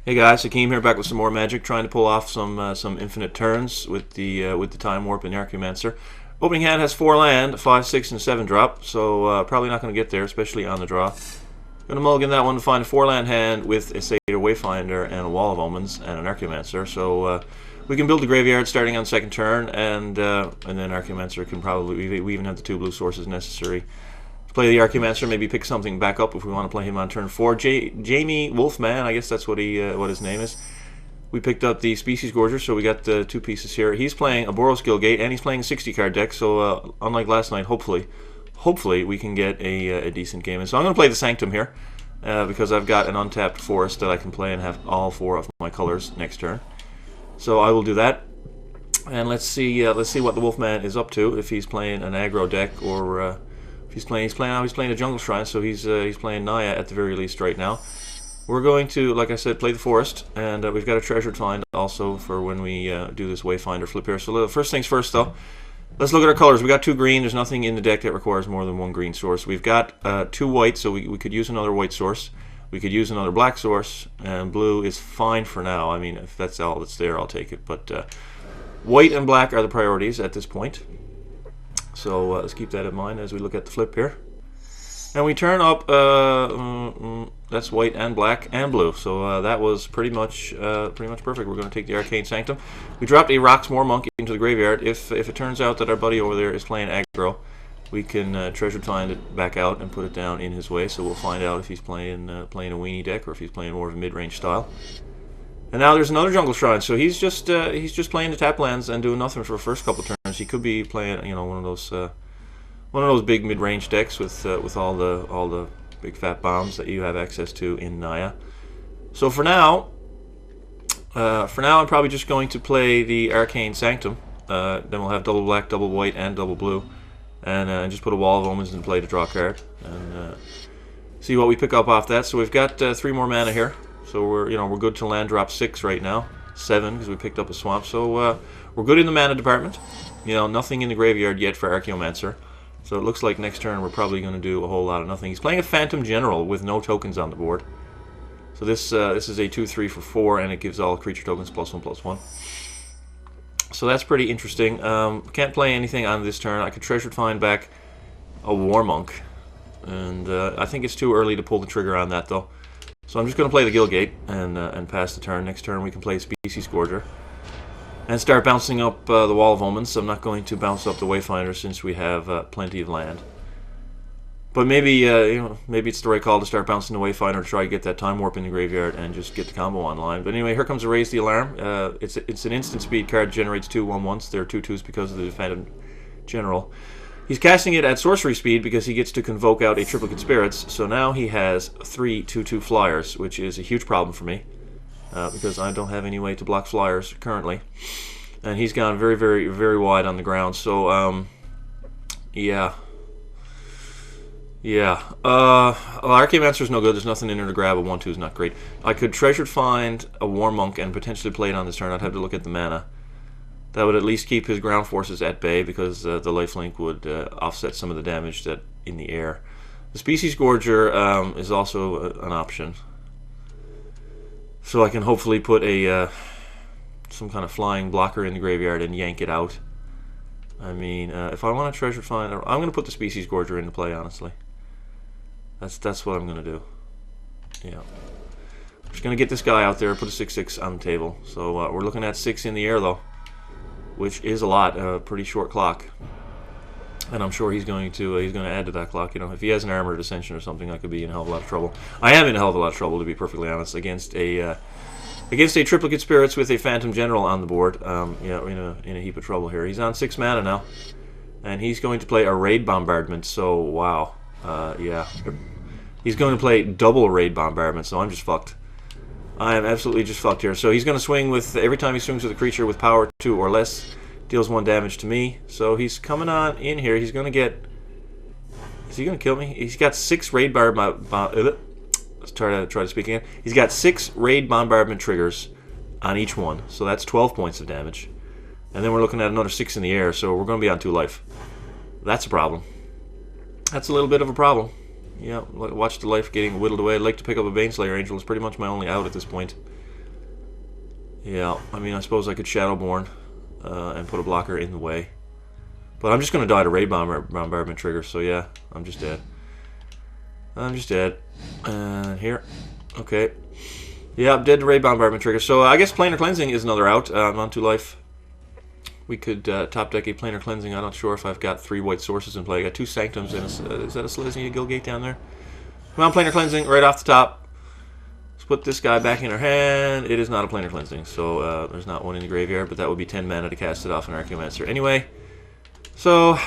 Hey guys, Hakeem here, back with some more magic, trying to pull off some infinite turns with the time warp and the Archaeomancer. Opening hand has 4 land, 5, 6, and 7 drop, so probably not going to get there, especially on the draw. Going to mulligan that one to find a 4-land hand with a Satyr Wayfinder and a Wall of Omens and an Archaeomancer. So we can build the graveyard starting on second turn, and then Archaeomancer can probably we even have the 2 blue sources necessary. Play the Archaeomancer, maybe pick something back up if we want to play him on turn 4. Jamie Wolfman, I guess that's what his name is. We picked up the Species Gorger, so we got 2 pieces here. He's playing a Boros Guildgate, and he's playing a 60-card deck, so unlike last night, hopefully we can get a decent game. And so I'm going to play the Sanctum here, because I've got an untapped forest that I can play and have all 4 of my colors next turn. So I will do that. And let's see what the Wolfman is up to, if he's playing an aggro deck or... He's playing a Jungle Shrine, so he's playing Naya at the very least right now. We're going to, like I said, play the Forest, and we've got a Treasured Find also for when we do this Wayfinder flip here. So first things first, though, let's look at our colors. We got 2 green. There's nothing in the deck that requires more than 1 green source. We've got 2 white, so we could use another white source. We could use another black source, and blue is fine for now. I mean, if that's all that's there, I'll take it. But white and black are the priorities at this point. So let's keep that in mind as we look at the flip here. And we turn up, that's white and black and blue. So that was pretty much perfect. We're going to take the Arcane Sanctum. We dropped a Roxmoor Monk into the graveyard. If it turns out that our buddy over there is playing aggro, we can Treasure Find it back out and put it down in his way. So we'll find out if he's playing a weenie deck or if he's playing more of a mid-range style. And now there's another Jungle Shrine, so he's just playing the tap lands and doing nothing for the first couple turns. He could be playing, one of those big mid-range decks with all the big fat bombs that you have access to in Naya. So for now, I'm probably just going to play the Arcane Sanctum. Then we'll have double black, double white, and double blue, and just put a Wall of Omens in play to draw a card and see what we pick up off that. So we've got 3 more mana here. So we're good to land drop 6 right now, 7 because we picked up a swamp. So we're good in the mana department. Nothing in the graveyard yet for Archaeomancer. So it looks like next turn we're probably going to do a whole lot of nothing. He's playing a Phantom General with no tokens on the board. So this is a 2/3 for 4, and it gives all creature tokens +1/+1. So that's pretty interesting. Can't play anything on this turn. I could Treasure Find back a War Monk, and I think it's too early to pull the trigger on that though. So I'm just going to play the Guildgate and pass the turn. Next turn we can play Species Gorger and start bouncing up the Wall of Omens. I'm not going to bounce up the Wayfinder since we have plenty of land. But maybe maybe it's the right call to start bouncing the Wayfinder to try to get that Time Warp in the graveyard and just get the combo online. But anyway, here comes a Raise the Alarm. It's an instant speed card, generates 2 1/1s. There are 2/2s because of the Phantom General. He's casting it at sorcery speed because he gets to convoke out a Triplicate Spirits, so now he has 3 2/2 flyers, which is a huge problem for me, because I don't have any way to block flyers currently. And he's gone very, very, very wide on the ground, so, yeah. Archaeomancer's no good, there's nothing in there to grab, a 1/2 is not great. I could Treasure Find a War Monk and potentially play it on this turn. I'd have to look at the mana. That would at least keep his ground forces at bay because the lifelink would offset some of the damage that in the air. The Species Gorger is also an option. So I can hopefully put a some kind of flying blocker in the graveyard and yank it out. I mean, if I want to Treasure Find, I'm going to put the Species Gorger into play, honestly. That's what I'm going to do. Yeah. I'm just going to get this guy out there, put a 6/6 on the table. So we're looking at 6 in the air, though, which is a lot, pretty short clock, and I'm sure he's going to add to that clock. If he has an Armored Ascension or something, I could be in a hell of a lot of trouble. I am in a hell of a lot of trouble, to be perfectly honest, against a Triplicate Spirits with a Phantom General on the board. In a heap of trouble here. He's on 6 mana now, and he's going to play a Raid Bombardment. So wow, yeah, he's going to play double Raid Bombardment. So I'm just fucked. I am absolutely just fucked here. So he's going to swing with, every time he swings with a creature with power 2 or less, deals 1 damage to me. So he's coming on in here. He's going to get... Is he going to kill me? He's got 6 Raid Bombardment... Let's try to speak again. He's got 6 Raid Bombardment triggers on each one. So that's 12 points of damage. And then we're looking at another 6 in the air. So we're going to be on 2 life. That's a problem. That's a little bit of a problem. Yeah, watch the life getting whittled away. I'd like to pick up a Baneslayer Angel. It's pretty much my only out at this point. Yeah, I mean, I suppose I could Shadowborn and put a blocker in the way. But I'm just going to die to Raid Bombardment trigger, so yeah, I'm just dead. I'm just dead. And here. Okay. Yeah, I'm dead to Raid Bombardment trigger. So I guess Planar Cleansing is another out. I'm on 2 life. We could top deck a Planar Cleansing. I'm not sure if I've got 3 white sources in play. I got 2 Sanctums and is that a Selesnya Guildgate down there? Come on, Planar Cleansing right off the top. Let's put this guy back in our hand. It is not a Planar Cleansing, so there's not one in the graveyard, but that would be 10 mana to cast it off an Archaeomancer. Anyway, so,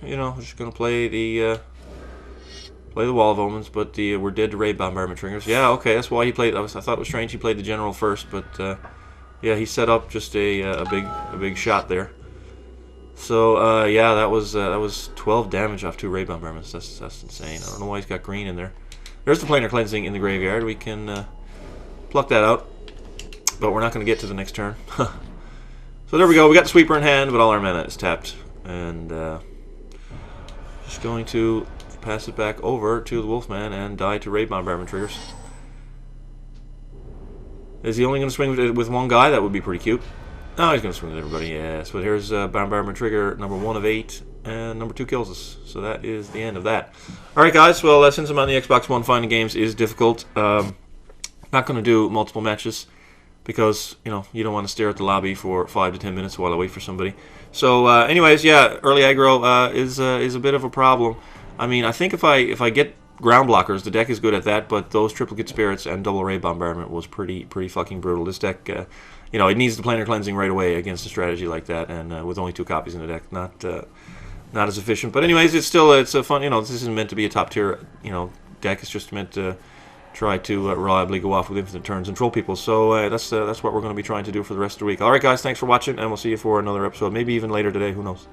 you know, we're just going to play the Wall of Omens, but we're dead to Raid Bombardment triggers. Yeah, okay, that's why he played. I thought it was strange he played the General first, but yeah, he set up just a big shot there. So yeah, that was 12 damage off 2 Raid Bombardments. That's insane. I don't know why he's got green in there. There's the Planar Cleansing in the graveyard. We can pluck that out, but we're not going to get to the next turn. So there we go. We got the Sweeper in hand, but all our mana is tapped, and just going to pass it back over to the Wolfman and die to Raid Bombardment triggers. Is he only going to swing with one guy? That would be pretty cute. No, he's going to swing with everybody, yes. But here's Bombardment trigger, number 1 of 8, and number 2 kills us. So that is the end of that. Alright guys, well since I'm on the Xbox One, finding games is difficult. Not going to do multiple matches because, you know, you don't want to stare at the lobby for 5 to 10 minutes while I wait for somebody. So anyways, yeah, early aggro is a bit of a problem. I mean, I think if I get ground blockers, the deck is good at that, but those Triplicate Spirits and Double Raid Bombardment was pretty fucking brutal. This deck, you know, it needs the Planar Cleansing right away against a strategy like that, and with only 2 copies in the deck, not as efficient. But anyways, it's a fun, you know, this isn't meant to be a top tier, you know, deck. It's just meant to try to reliably go off with infinite turns and troll people. So that's what we're going to be trying to do for the rest of the week. All right, guys, thanks for watching, and we'll see you for another episode, maybe even later today. Who knows?